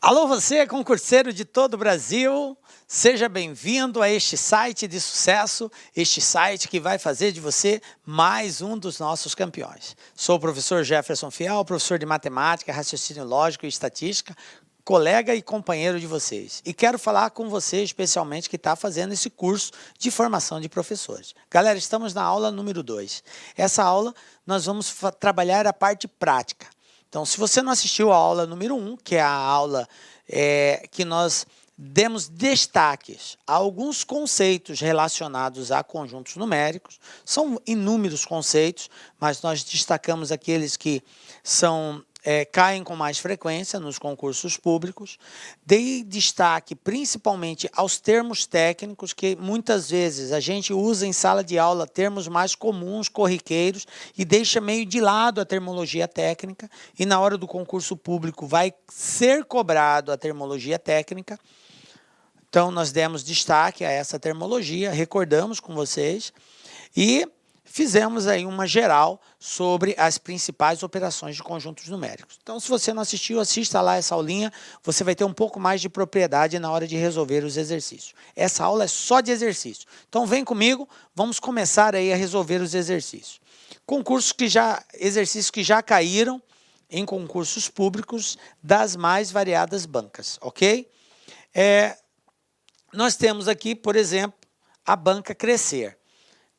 Alô você, concurseiro de todo o Brasil, seja bem-vindo a este site de sucesso, este site que vai fazer de você mais um dos nossos campeões. Sou o professor Jefferson Fiel, professor de matemática, raciocínio lógico e estatística, colega e companheiro de vocês. E quero falar com você especialmente que está fazendo esse curso de formação de professores. Galera, estamos na aula número 2. Essa aula nós vamos trabalhar a parte prática. Então, se você não assistiu a aula número 1, que é a aula que nós demos destaques a alguns conceitos relacionados a conjuntos numéricos, são inúmeros conceitos, mas nós destacamos aqueles que caem com mais frequência nos concursos públicos. Dei destaque principalmente aos termos técnicos, que muitas vezes a gente usa em sala de aula termos mais comuns, corriqueiros, e deixa meio de lado a terminologia técnica, e na hora do concurso público vai ser cobrado a terminologia técnica. Então, nós demos destaque a essa terminologia, recordamos com vocês, e fizemos aí uma geral sobre as principais operações de conjuntos numéricos. Então, se você não assistiu, assista lá essa aulinha, você vai ter um pouco mais de propriedade na hora de resolver os exercícios. Essa aula é só de exercício. Então, vem comigo, vamos começar aí a resolver os exercícios. Exercícios que já caíram em concursos públicos das mais variadas bancas, ok? Nós temos aqui, por exemplo, a banca Crescer.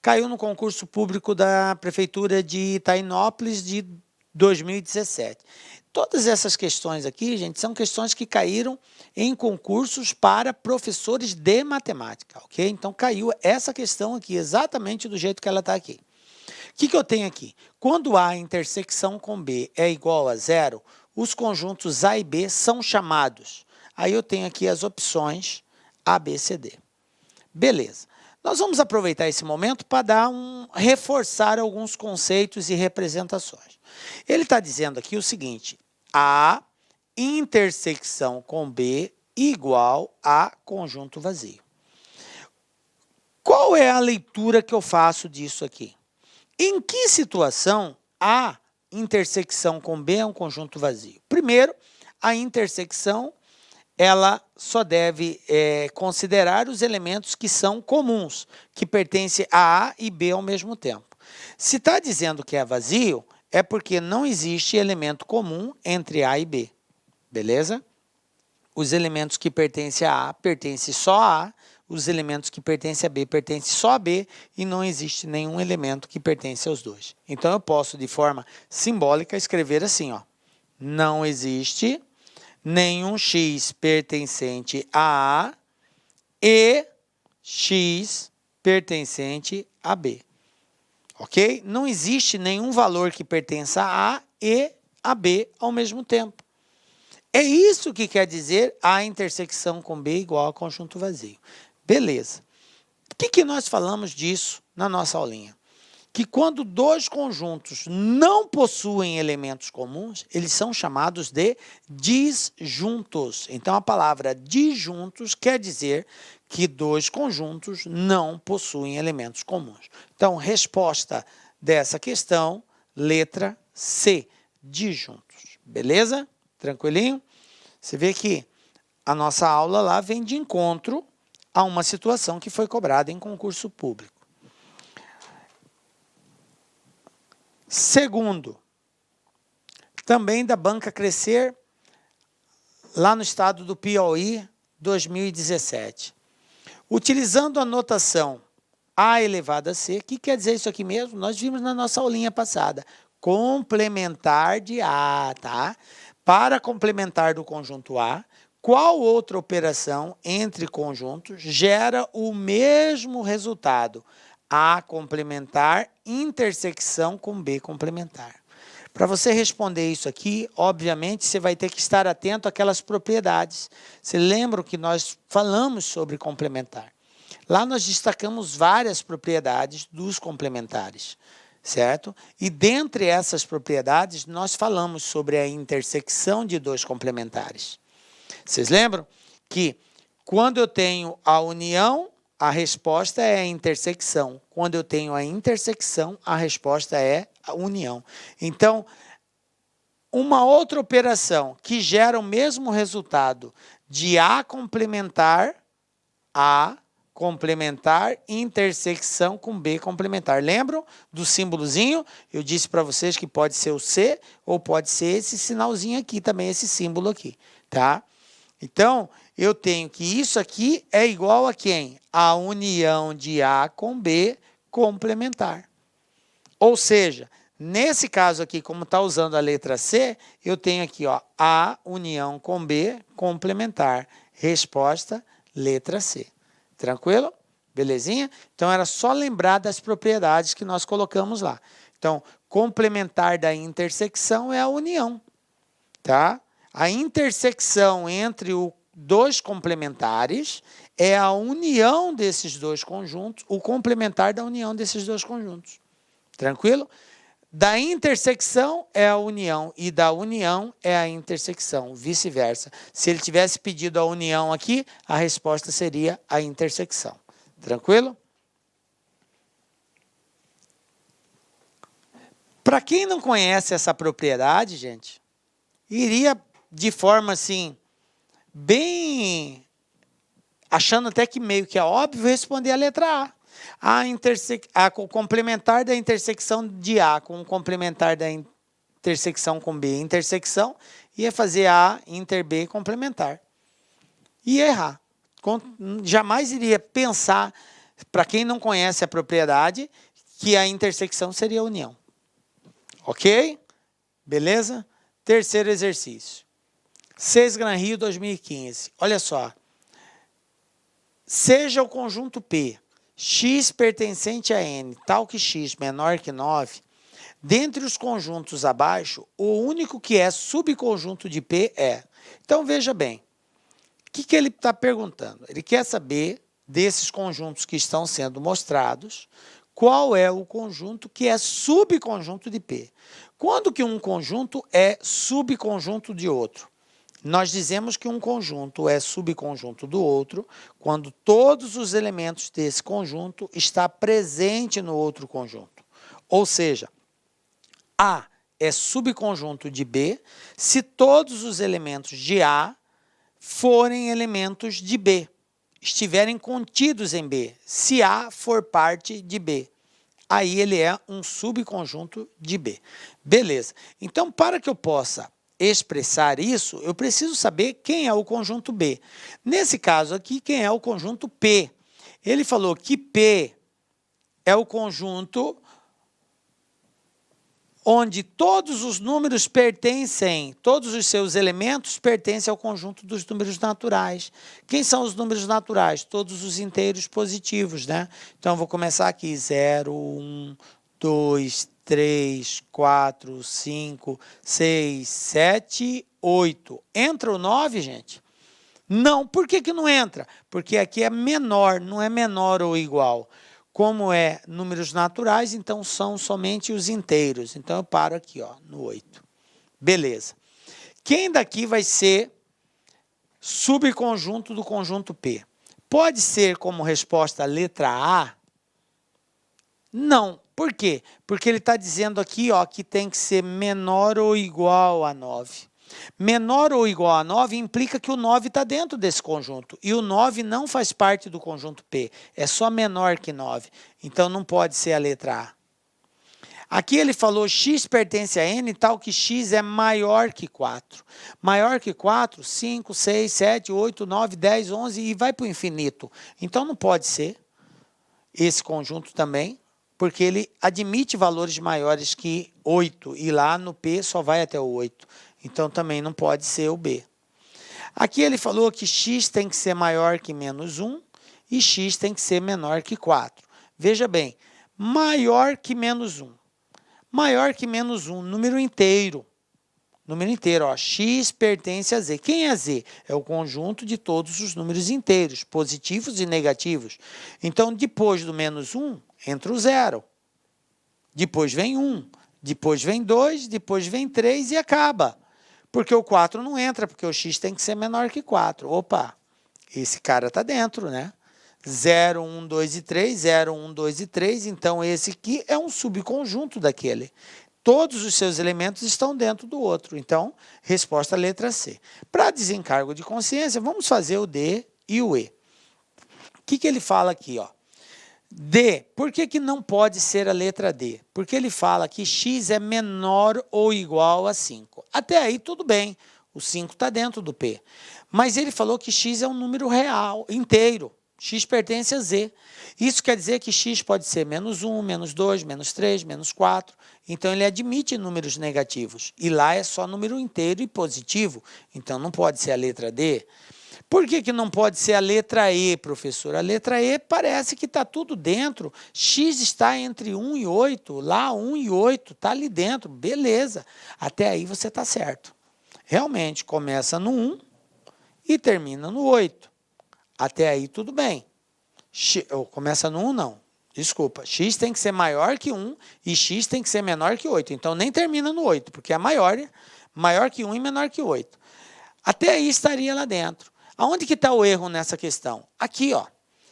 Caiu no concurso público da Prefeitura de Itainópolis de 2017. Todas essas questões aqui, gente, são questões que caíram em concursos para professores de matemática, ok? Então, caiu essa questão aqui, exatamente do jeito que ela está aqui. O que eu tenho aqui? Quando A intersecção com B é igual a 0, os conjuntos A e B são chamados. Aí eu tenho aqui as opções A, B, C, D. Beleza. Nós vamos aproveitar esse momento para reforçar alguns conceitos e representações. Ele está dizendo aqui o seguinte: A intersecção com B igual a conjunto vazio. Qual é a leitura que eu faço disso aqui? Em que situação A intersecção com B é um conjunto vazio? Primeiro, a intersecção ela só deve considerar os elementos que são comuns, que pertencem a A e B ao mesmo tempo. Se está dizendo que é vazio, é porque não existe elemento comum entre A e B, beleza? Os elementos que pertencem a A pertencem só a A, os elementos que pertencem a B pertencem só a B, e não existe nenhum elemento que pertence aos dois. Então, eu posso, de forma simbólica, escrever assim, ó: não existe nenhum x pertencente a A e x pertencente a B. Ok? Não existe nenhum valor que pertença a A e a B ao mesmo tempo. É isso que quer dizer a intersecção com B igual a conjunto vazio. Beleza. O que nós falamos disso na nossa aulinha? Que quando dois conjuntos não possuem elementos comuns, eles são chamados de disjuntos. Então, a palavra disjuntos quer dizer que dois conjuntos não possuem elementos comuns. Então, resposta dessa questão, letra C, disjuntos. Beleza? Tranquilinho? Você vê que a nossa aula lá vem de encontro a uma situação que foi cobrada em concurso público. Segundo, também da banca Crescer, lá no estado do Piauí, 2017. Utilizando a notação A elevado a C, o que quer dizer isso aqui mesmo? Nós vimos na nossa aulinha passada. Complementar de A, tá? Para complementar do conjunto A, qual outra operação entre conjuntos gera o mesmo resultado? A complementar, intersecção com B complementar. Para você responder isso aqui, obviamente, você vai ter que estar atento àquelas propriedades. Você lembra que nós falamos sobre complementar? Lá nós destacamos várias propriedades dos complementares, certo? E dentre essas propriedades, nós falamos sobre a intersecção de dois complementares. Vocês lembram que quando eu tenho a união, a resposta é a intersecção. Quando eu tenho a intersecção, a resposta é a união. Então, Uma outra operação que gera o mesmo resultado de A complementar intersecção com B complementar. Lembram do símbolozinho? Eu disse para vocês que pode ser o C ou pode ser esse sinalzinho aqui também, esse símbolo aqui, tá? Então, eu tenho que isso aqui é igual a quem? A união de A com B complementar. Ou seja, nesse caso aqui, como está usando a letra C, eu tenho aqui, ó, A união com B complementar. Resposta, letra C. Tranquilo? Belezinha? Então, era só lembrar das propriedades que nós colocamos lá. Então, complementar da intersecção é a união, tá? A intersecção entre os dois complementares é a união desses dois conjuntos, o complementar da união desses dois conjuntos. Tranquilo? Da intersecção é a união e da união é a intersecção, vice-versa. Se ele tivesse pedido a união aqui, a resposta seria a intersecção. Tranquilo? Para quem não conhece essa propriedade, gente, iria de forma assim, bem, achando até que meio que é óbvio, responder a letra A. O complementar da intersecção de A com o complementar da intersecção com B, intersecção, ia fazer A inter B complementar. Ia errar. Jamais iria pensar, para quem não conhece a propriedade, que a intersecção seria a união. Ok? Beleza? Terceiro exercício. Sesgran Rio 2015. Olha só. Seja o conjunto P x pertencente a n, tal que x menor que 9, dentre os conjuntos abaixo, o único que é subconjunto de P é. Então, veja bem, o que ele está perguntando? Ele quer saber, desses conjuntos que estão sendo mostrados, qual é o conjunto que é subconjunto de P. Quando que um conjunto é subconjunto de outro? Nós dizemos que um conjunto é subconjunto do outro quando todos os elementos desse conjunto estão presentes no outro conjunto. Ou seja, A é subconjunto de B se todos os elementos de A forem elementos de B, estiverem contidos em B, se A for parte de B. Aí ele é um subconjunto de B. Beleza. Então, para que eu possa expressar isso, eu preciso saber quem é o conjunto B. Nesse caso aqui, quem é o conjunto P? Ele falou que P é o conjunto onde todos os números pertencem, todos os seus elementos pertencem ao conjunto dos números naturais. Quem são os números naturais? Todos os inteiros positivos, né? Então, eu vou começar aqui, 0, 1, 2, 3, 4, 5, 6, 7, 8. Entra o 9, gente? Não. Por que não entra? Porque aqui é menor, não é menor ou igual. Como é números naturais, então são somente os inteiros. Então, eu paro aqui, ó, no 8. Beleza. Quem daqui vai ser subconjunto do conjunto P? Pode ser como resposta a letra A? Não. Por quê? Porque ele está dizendo aqui, ó, que tem que ser menor ou igual a 9. Menor ou igual a 9 implica que o 9 está dentro desse conjunto. E o 9 não faz parte do conjunto P. É só menor que 9. Então, não pode ser a letra A. Aqui ele falou x pertence a n, tal que x é maior que 4. Maior que 4, 5, 6, 7, 8, 9, 10, 11 e vai para o infinito. Então, não pode ser esse conjunto também, porque ele admite valores maiores que 8, e lá no P só vai até o 8. Então, também não pode ser o B. Aqui ele falou que x tem que ser maior que menos 1 e x tem que ser menor que 4. Veja bem, maior que menos 1. Maior que menos 1, número inteiro. Número inteiro, ó, x pertence a z. Quem é z? É o conjunto de todos os números inteiros, positivos e negativos. Então, depois do menos 1, entra o 0. Depois vem 1. Depois vem 2, depois vem 3 e acaba. Porque o 4 não entra, porque o x tem que ser menor que 4. Opa, esse cara está dentro, né? 0, 1, 2 e 3, 0, 1, 2 e 3. Então, esse aqui é um subconjunto daquele. Todos os seus elementos estão dentro do outro. Então, resposta letra C. Para desencargo de consciência, vamos fazer o D e o E. O que ele fala aqui? Ó? D. Por que não pode ser a letra D? Porque ele fala que x é menor ou igual a 5. Até aí, tudo bem. O 5 está dentro do P. Mas ele falou que x é um número real, inteiro. X pertence a Z. Isso quer dizer que x pode ser menos 1, menos 2, menos 3, menos 4. Então, ele admite números negativos. E lá é só número inteiro e positivo. Então, não pode ser a letra D. Por que não pode ser a letra E, professor? A letra E parece que está tudo dentro. X está entre 1 e 8. Lá, 1 e 8 está ali dentro. Beleza. Até aí você está certo. Realmente, começa no 1 e termina no 8. Até aí, tudo bem. Começa no 1, não. Desculpa. X tem que ser maior que 1 e x tem que ser menor que 8. Então, nem termina no 8, porque é maior que 1 e menor que 8. Até aí estaria lá dentro. Aonde que está o erro nessa questão? Aqui, ó.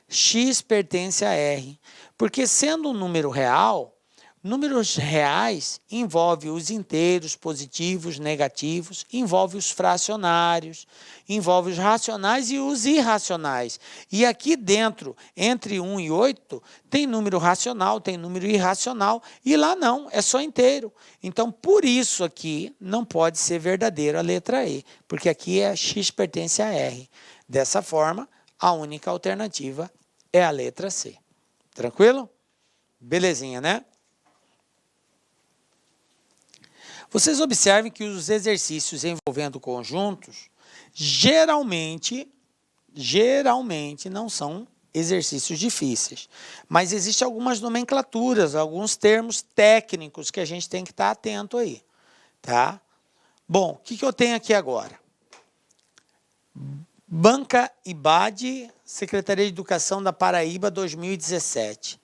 X pertence a R. Porque, sendo um número real, números reais envolve os inteiros, positivos, negativos, envolve os fracionários, envolve os racionais e os irracionais. E aqui dentro, entre 1 e 8, tem número racional, tem número irracional, e lá não, é só inteiro. Então, por isso aqui, não pode ser verdadeiro a letra E, porque aqui é x pertence a R. Dessa forma, a única alternativa é a letra C. Tranquilo? Belezinha, né? Vocês observem que os exercícios envolvendo conjuntos, geralmente não são exercícios difíceis. Mas existem algumas nomenclaturas, alguns termos técnicos que a gente tem que estar atento aí. Tá? Bom, o que eu tenho aqui agora? Banca IBAD, Secretaria de Educação da Paraíba, 2017.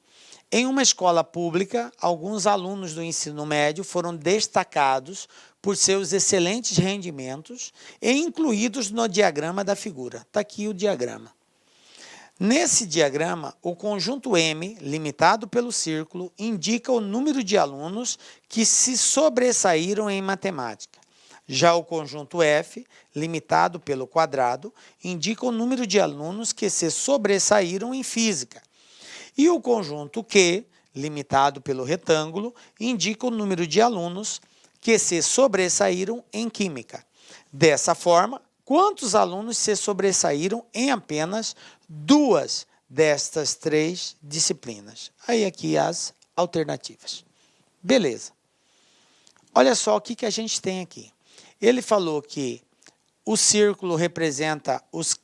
Em uma escola pública, alguns alunos do ensino médio foram destacados por seus excelentes rendimentos e incluídos no diagrama da figura. Está aqui o diagrama. Nesse diagrama, o conjunto M, limitado pelo círculo, indica o número de alunos que se sobressaíram em matemática. Já o conjunto F, limitado pelo quadrado, indica o número de alunos que se sobressaíram em física. E o conjunto Q, limitado pelo retângulo, indica o número de alunos que se sobressaíram em química. Dessa forma, quantos alunos se sobressaíram em apenas 2 destas 3 disciplinas? Aí aqui as alternativas. Beleza. Olha só o que a gente tem aqui. Ele falou que o círculo representa os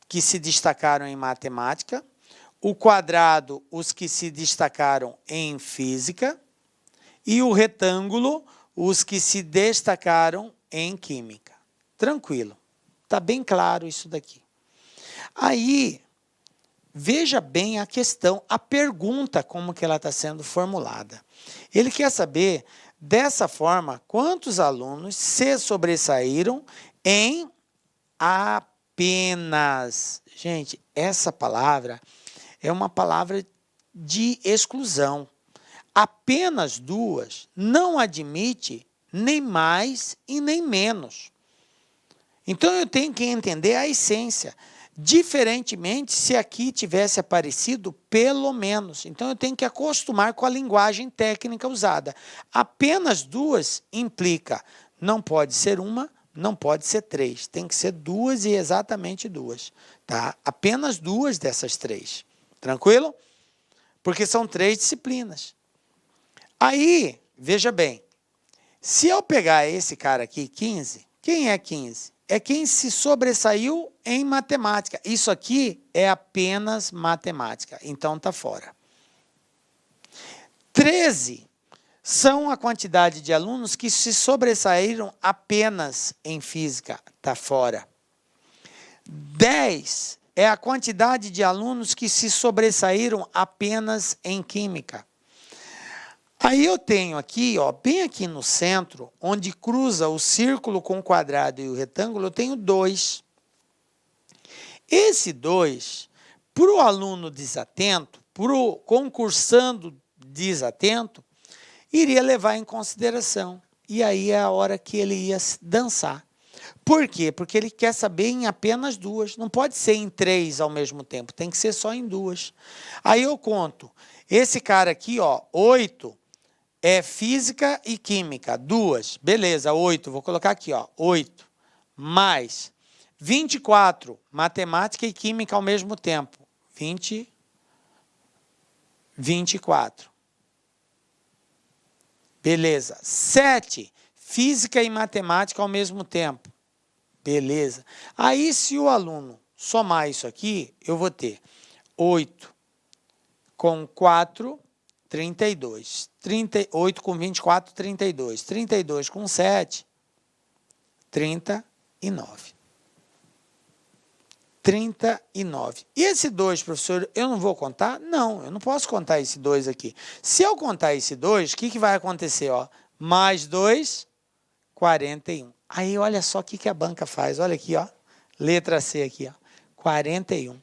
que se destacaram em matemática, o quadrado, os que se destacaram em física, e o retângulo, os que se destacaram em química. Tranquilo. Está bem claro isso daqui. Aí, veja bem a questão, a pergunta, como que ela está sendo formulada. Ele quer saber, dessa forma, quantos alunos se sobressaíram em apenas. Gente, essa palavra é uma palavra de exclusão. Apenas 2 não admite nem mais e nem menos. Então, eu tenho que entender a essência. Diferentemente, se aqui tivesse aparecido pelo menos. Então, eu tenho que acostumar com a linguagem técnica usada. Apenas 2 implica, não pode ser uma, não pode ser 3. Tem que ser 2 e exatamente 2. Tá? Apenas 2 dessas 3. Tranquilo? Porque são 3 disciplinas. Aí, veja bem, se eu pegar esse cara aqui, 15, quem é 15? É quem se sobressaiu em matemática. Isso aqui é apenas matemática, então está fora. 13 são a quantidade de alunos que se sobressaíram apenas em física, está fora. 10 é a quantidade de alunos que se sobressaíram apenas em química. Aí eu tenho aqui, ó, bem aqui no centro, onde cruza o círculo com o quadrado e o retângulo, eu tenho 2. Esse 2, para o aluno desatento, para o concursando desatento, iria levar em consideração. E aí é a hora que ele ia dançar. Por quê? Porque ele quer saber em apenas duas. Não pode ser em 3 ao mesmo tempo, tem que ser só em 2. Aí eu conto. Esse cara aqui, ó, 8 é física e química, 2. Beleza, 8. Vou colocar aqui, ó, 8. Mais 24, matemática e química ao mesmo tempo. 24. Beleza. 7, física e matemática ao mesmo tempo. Beleza. Aí, se o aluno somar isso aqui, eu vou ter 8 com 4, 32. 8 com 24, 32. 32 com 7, 39. 39. E esse 2, professor, eu não vou contar? Não, eu não posso contar esse 2 aqui. Se eu contar esse 2, o que vai acontecer? Ó? Mais 2, 41. Aí, olha só o que a banca faz. Olha aqui, ó. Letra C aqui, ó. 41.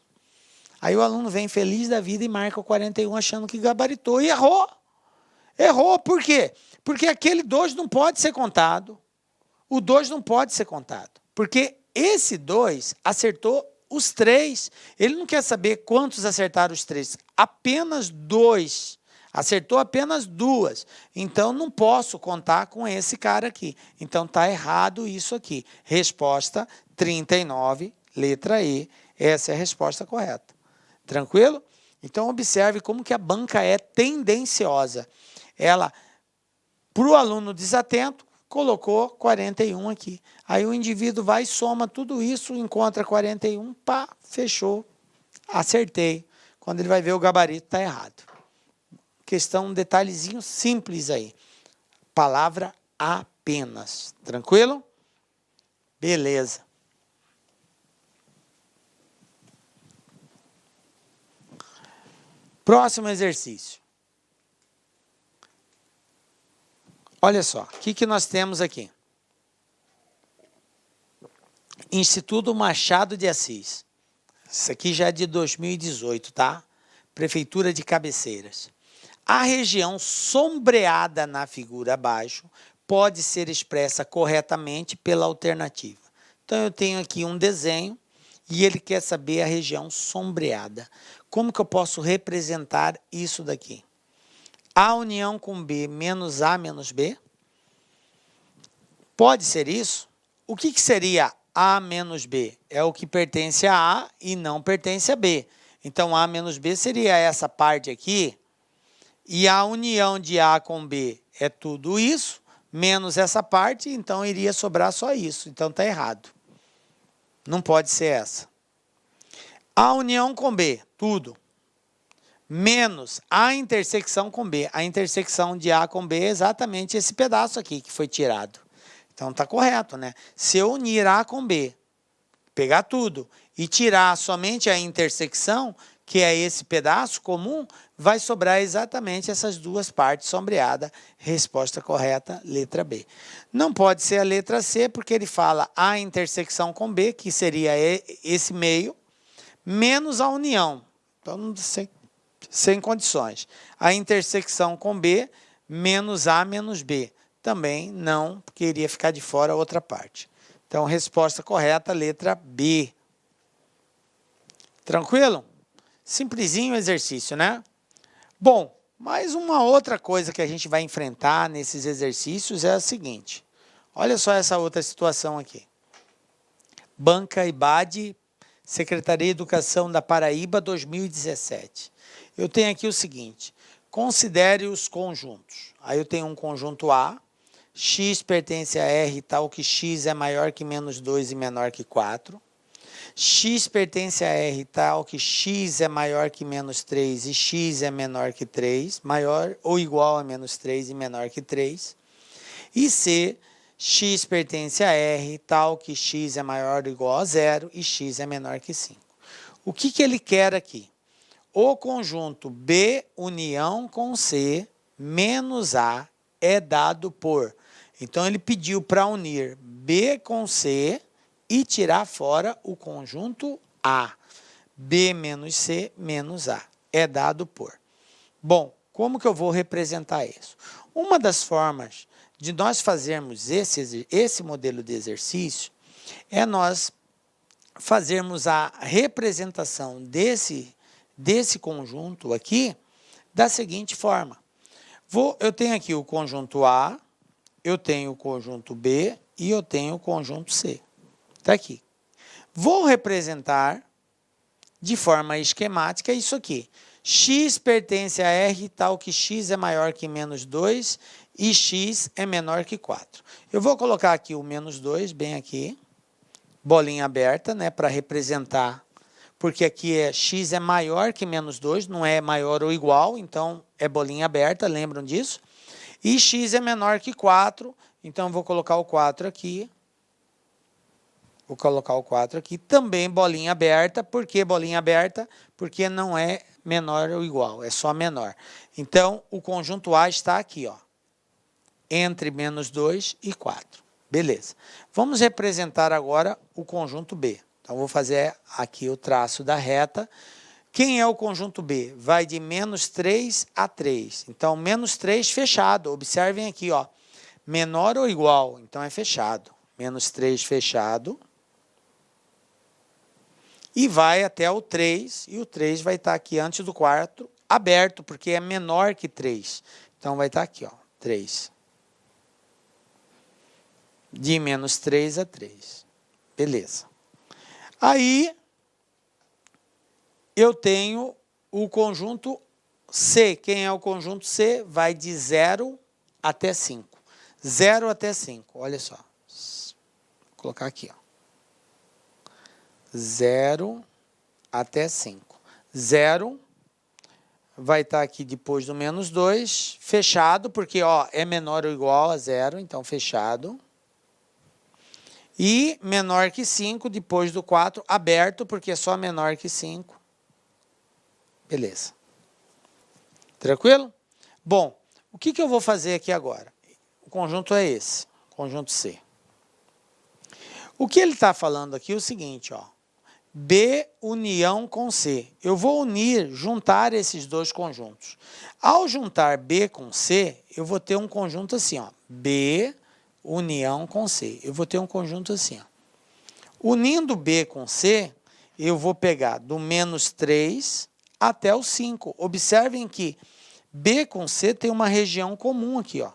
Aí o aluno vem feliz da vida e marca o 41 achando que gabaritou. E errou. Errou. Por quê? Porque aquele 2 não pode ser contado. O 2 não pode ser contado. Porque esse 2 acertou os 3. Ele não quer saber quantos acertaram os 3. Apenas 2. Acertou apenas 2. Então, não posso contar com esse cara aqui. Então, está errado isso aqui. Resposta 39, letra E. Essa é a resposta correta. Tranquilo? Então, observe como que a banca é tendenciosa. Ela, para o aluno desatento, colocou 41 aqui. Aí o indivíduo vai e soma tudo isso, encontra 41, pá, fechou. Acertei. Quando ele vai ver o gabarito, está errado. Questão, um detalhezinho simples aí. Palavra apenas. Tranquilo? Beleza. Próximo exercício. Olha só, o que nós temos aqui? Instituto Machado de Assis. Isso aqui já é de 2018, tá? Prefeitura de Cabeceiras. A região sombreada na figura abaixo pode ser expressa corretamente pela alternativa. Então, eu tenho aqui um desenho e ele quer saber a região sombreada. Como que eu posso representar isso daqui? A união com B menos A menos B? Pode ser isso? O que seria A menos B? É o que pertence a A e não pertence a B. Então, A menos B seria essa parte aqui. E a união de A com B é tudo isso, menos essa parte, então iria sobrar só isso. Então, está errado. Não pode ser essa. A união com B, tudo. Menos a intersecção com B. A intersecção de A com B é exatamente esse pedaço aqui que foi tirado. Então, está correto, né? Se eu unir A com B, pegar tudo e tirar somente a intersecção, que é esse pedaço comum, vai sobrar exatamente essas duas partes sombreadas. Resposta correta, letra B. Não pode ser a letra C, porque ele fala a intersecção com B, que seria esse meio, menos a união. Então, sem condições. A intersecção com B, menos A menos B. Também não, porque iria ficar de fora a outra parte. Então, resposta correta, letra B. Tranquilo? Simplesinho o exercício, né? Bom, mais uma outra coisa que a gente vai enfrentar nesses exercícios é a seguinte. Olha só essa outra situação aqui. Banca IBAD, Secretaria de Educação da Paraíba, 2017. Eu tenho aqui o seguinte, considere os conjuntos. Aí eu tenho um conjunto A, x pertence a R tal que x é maior que menos 2 e menor que 4. X pertence a R tal que x é maior que menos 3 e x é menor que 3, maior ou igual a menos 3 e menor que 3. E C, x pertence a R tal que x é maior ou igual a 0 e x é menor que 5. O que ele quer aqui? O conjunto B união com C menos A é dado por... Então, ele pediu para unir B com C e tirar fora o conjunto A. B menos C menos A. É dado por. Bom, como que eu vou representar isso? Uma das formas de nós fazermos esse modelo de exercício é nós fazermos a representação desse conjunto aqui da seguinte forma. Eu tenho aqui o conjunto A, eu tenho o conjunto B e eu tenho o conjunto C. Está aqui. Vou representar de forma esquemática isso aqui. X pertence a R tal que x é maior que menos 2 e x é menor que 4. Eu vou colocar aqui o menos 2, bem aqui, bolinha aberta, né, para representar, porque aqui x é maior que menos 2, não é maior ou igual, então é bolinha aberta, lembram disso? E x é menor que 4, então vou colocar o 4 aqui. Vou colocar o 4 aqui, também bolinha aberta. Por que bolinha aberta? Porque não é menor ou igual, é só menor. Então, o conjunto A está aqui, ó, entre menos 2 e 4. Beleza. Vamos representar agora o conjunto B. Então, vou fazer aqui o traço da reta. Quem é o conjunto B? Vai de menos 3 a 3. Então, menos 3 fechado. Observem aqui, ó, menor ou igual, então é fechado. Menos 3 fechado. E vai até o 3, e o 3 vai estar aqui antes do 4, aberto, porque é menor que 3. Então, vai estar aqui, ó, 3. De menos 3 a 3. Beleza. Aí, eu tenho o conjunto C. Quem é o conjunto C? Vai de 0 até 5. 0 até 5, olha só. Vou colocar aqui, ó. 0 até 5. 0 vai estar aqui depois do menos 2, fechado, porque ó, é menor ou igual a 0, então fechado. E menor que 5, depois do 4, aberto, porque é só menor que 5. Beleza. Tranquilo? Bom, o que eu vou fazer aqui agora? O conjunto é esse, conjunto C. O que ele está falando aqui é o seguinte, ó. B união com C. Eu vou juntar esses dois conjuntos. Ao juntar B com C, eu vou ter um conjunto assim, ó. B união com C. Eu vou ter um conjunto assim, ó. Unindo B com C, eu vou pegar do menos 3 até o 5. Observem que B com C tem uma região comum aqui, ó.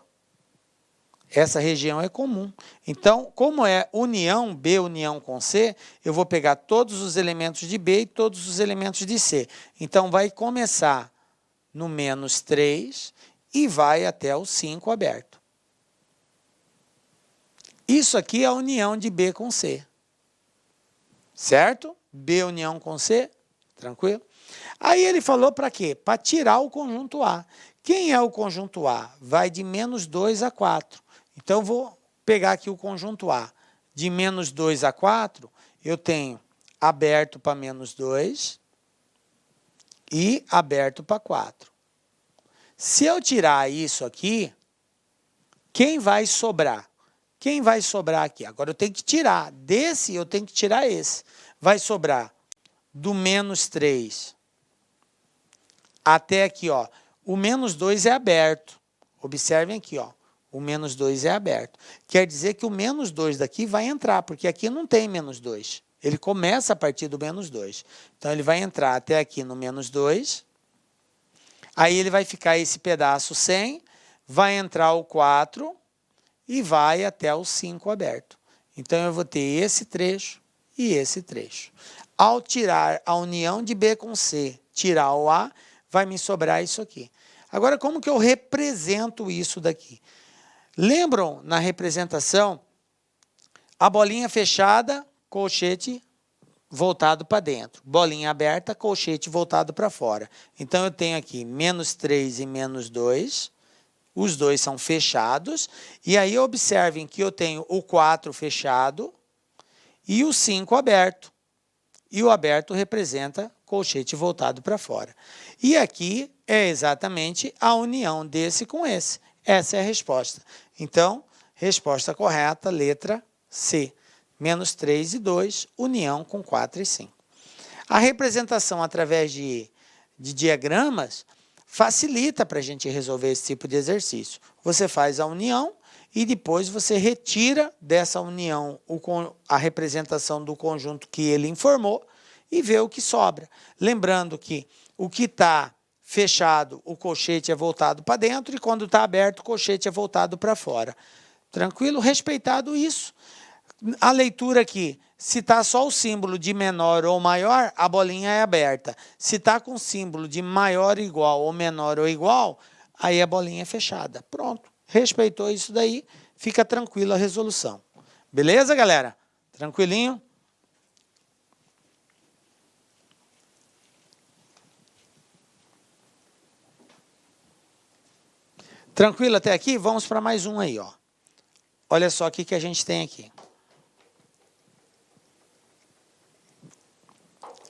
Essa região é comum. Então, como é união, B união com C, eu vou pegar todos os elementos de B e todos os elementos de C. Então, vai começar no menos 3 e vai até o 5 aberto. Isso aqui é a união de B com C. Certo? B união com C, tranquilo? Aí ele falou para quê? Para tirar o conjunto A. Quem é o conjunto A? Vai de menos 2 a 4. Então, eu vou pegar aqui o conjunto A. De menos 2 a 4, eu tenho aberto para menos 2 e aberto para 4. Se eu tirar isso aqui, quem vai sobrar? Quem vai sobrar aqui? Agora eu tenho que tirar. Desse, eu tenho que tirar esse. Vai sobrar do menos 3 até aqui, ó. O menos 2 é aberto. Observem aqui, ó. O menos 2 é aberto. Quer dizer que o menos 2 daqui vai entrar, porque aqui não tem menos 2. Ele começa a partir do menos 2. Então, ele vai entrar até aqui no menos 2. Aí, ele vai ficar esse pedaço sem, vai entrar o 4 e vai até o 5 aberto. Então, eu vou ter esse trecho e esse trecho. Ao tirar a união de B com C, tirar o A, vai me sobrar isso aqui. Agora, como que eu represento isso daqui? Lembram, na representação, a bolinha fechada, colchete voltado para dentro. Bolinha aberta, colchete voltado para fora. Então, eu tenho aqui menos 3 e menos 2. Os dois são fechados. E aí, observem que eu tenho o 4 fechado e o 5 aberto. E o aberto representa colchete voltado para fora. E aqui é exatamente a união desse com esse. Essa é a resposta. Então, resposta correta, letra C. Menos 3 e 2, união com 4 e 5. A representação através de diagramas facilita para a gente resolver esse tipo de exercício. Você faz a união e depois você retira dessa união a representação do conjunto que ele informou e vê o que sobra. Lembrando que o que está fechado, o colchete é voltado para dentro, e quando está aberto, o colchete é voltado para fora. Tranquilo? Respeitado isso. A leitura aqui, se está só o símbolo de menor ou maior, a bolinha é aberta. Se está com o símbolo de maior ou igual ou menor ou igual, aí a bolinha é fechada. Pronto. Respeitou isso daí, fica tranquilo a resolução. Beleza, galera? Tranquilinho? Tranquilo até aqui? Vamos para mais um aí, ó. Olha só o que a gente tem aqui.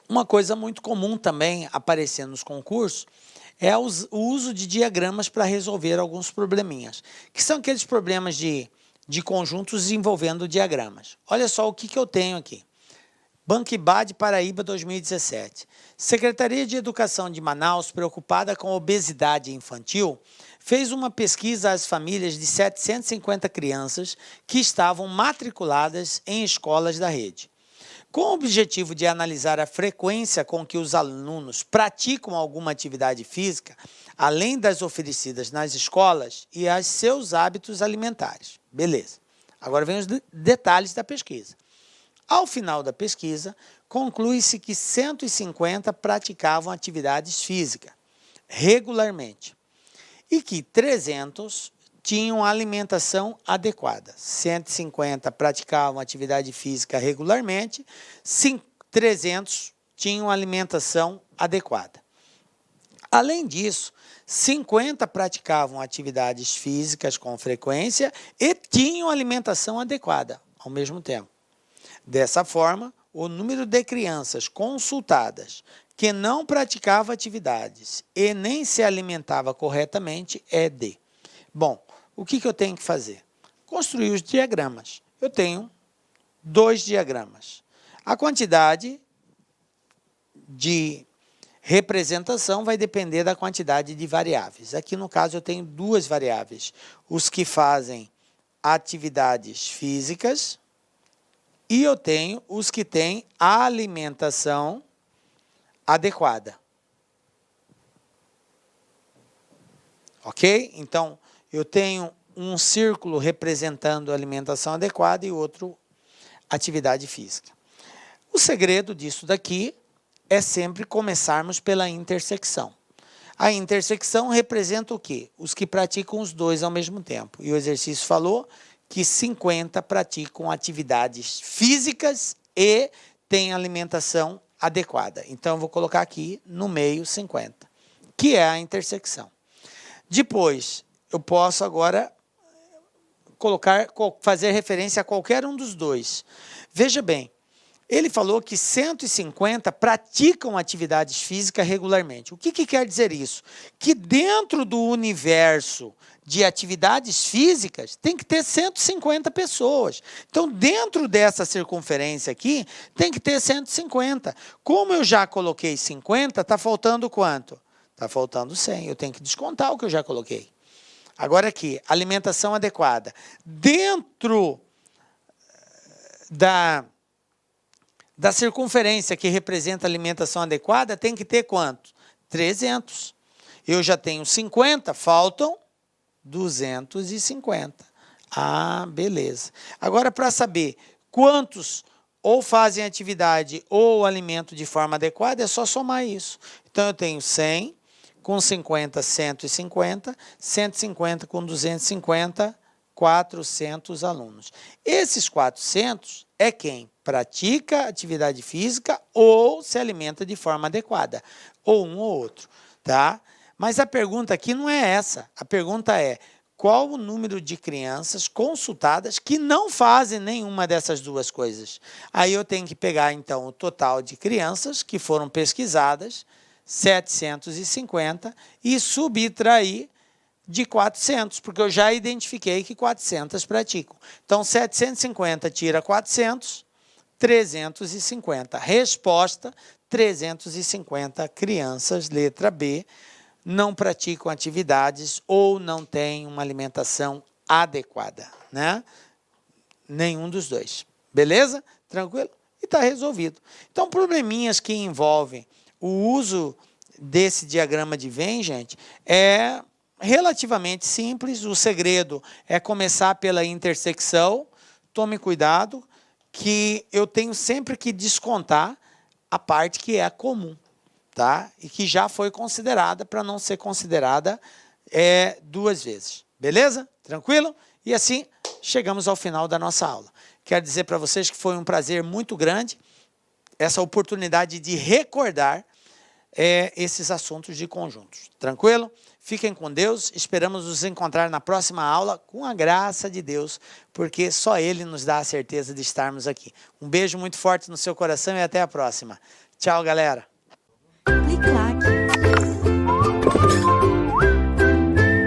Uma coisa muito comum também aparecer nos concursos é o uso de diagramas para resolver alguns probleminhas, que são aqueles problemas de conjuntos envolvendo diagramas. Olha só o que eu tenho aqui. Banquibade Paraíba 2017. Secretaria de Educação de Manaus, preocupada com a obesidade infantil, fez uma pesquisa às famílias de 750 crianças que estavam matriculadas em escolas da rede. Com o objetivo de analisar a frequência com que os alunos praticam alguma atividade física, além das oferecidas nas escolas, e as seus hábitos alimentares. Beleza. Agora vem os detalhes da pesquisa. Ao final da pesquisa, conclui-se que 150 praticavam atividades físicas regularmente e que 300 tinham alimentação adequada. 150 praticavam atividade física regularmente, 300 tinham alimentação adequada. Além disso, 50 praticavam atividades físicas com frequência e tinham alimentação adequada ao mesmo tempo. Dessa forma, o número de crianças consultadas que não praticava atividades e nem se alimentava corretamente é de... Bom, o que eu tenho que fazer? Construir os diagramas. Eu tenho 2 diagramas. A quantidade de representação vai depender da quantidade de variáveis. Aqui, no caso, eu tenho 2 variáveis. Os que fazem atividades físicas e eu tenho os que têm alimentação adequada. Ok? Então, eu tenho um círculo representando a alimentação adequada e outro atividade física. O segredo disso daqui é sempre começarmos pela intersecção. A intersecção representa o quê? Os que praticam os 2 ao mesmo tempo. E o exercício falou que 50 praticam atividades físicas e têm alimentação adequada. Então, eu vou colocar aqui no meio 50, que é a intersecção. Depois, eu posso agora fazer referência a qualquer um dos 2. Veja bem, ele falou que 150 praticam atividades físicas regularmente. O que quer dizer isso? Que dentro do universo de atividades físicas tem que ter 150 pessoas. Então, dentro dessa circunferência aqui, tem que ter 150. Como eu já coloquei 50, está faltando quanto? Está faltando 100. Eu tenho que descontar o que eu já coloquei. Agora aqui, alimentação adequada. Dentro da circunferência que representa a alimentação adequada, tem que ter quanto? 300. Eu já tenho 50, faltam 250. Ah, beleza. Agora, para saber quantos ou fazem atividade ou alimento de forma adequada, é só somar isso. Então, eu tenho 100, com 50, 150, 150 com 250, 400 alunos. Esses 400 é quem pratica atividade física ou se alimenta de forma adequada, ou um ou outro, tá? Mas a pergunta aqui não é essa. A pergunta é: qual o número de crianças consultadas que não fazem nenhuma dessas 2 coisas? Aí eu tenho que pegar, então, o total de crianças que foram pesquisadas, 750, e subtrair de 400, porque eu já identifiquei que 400 praticam. Então, 750 tira 400, 350. Resposta, 350 crianças, letra B, não praticam atividades ou não têm uma alimentação adequada, né? Nenhum dos dois. Beleza? Tranquilo? E está resolvido. Então, probleminhas que envolvem o uso desse diagrama de Venn, gente, é relativamente simples. O segredo é começar pela intersecção. Tome cuidado que eu tenho sempre que descontar a parte que é comum, tá? E que já foi considerada para não ser considerada duas vezes. Beleza? Tranquilo? E assim chegamos ao final da nossa aula. Quero dizer para vocês que foi um prazer muito grande essa oportunidade de recordar esses assuntos de conjuntos. Tranquilo? Fiquem com Deus. Esperamos nos encontrar na próxima aula com a graça de Deus, porque só Ele nos dá a certeza de estarmos aqui. Um beijo muito forte no seu coração e até a próxima. Tchau, galera.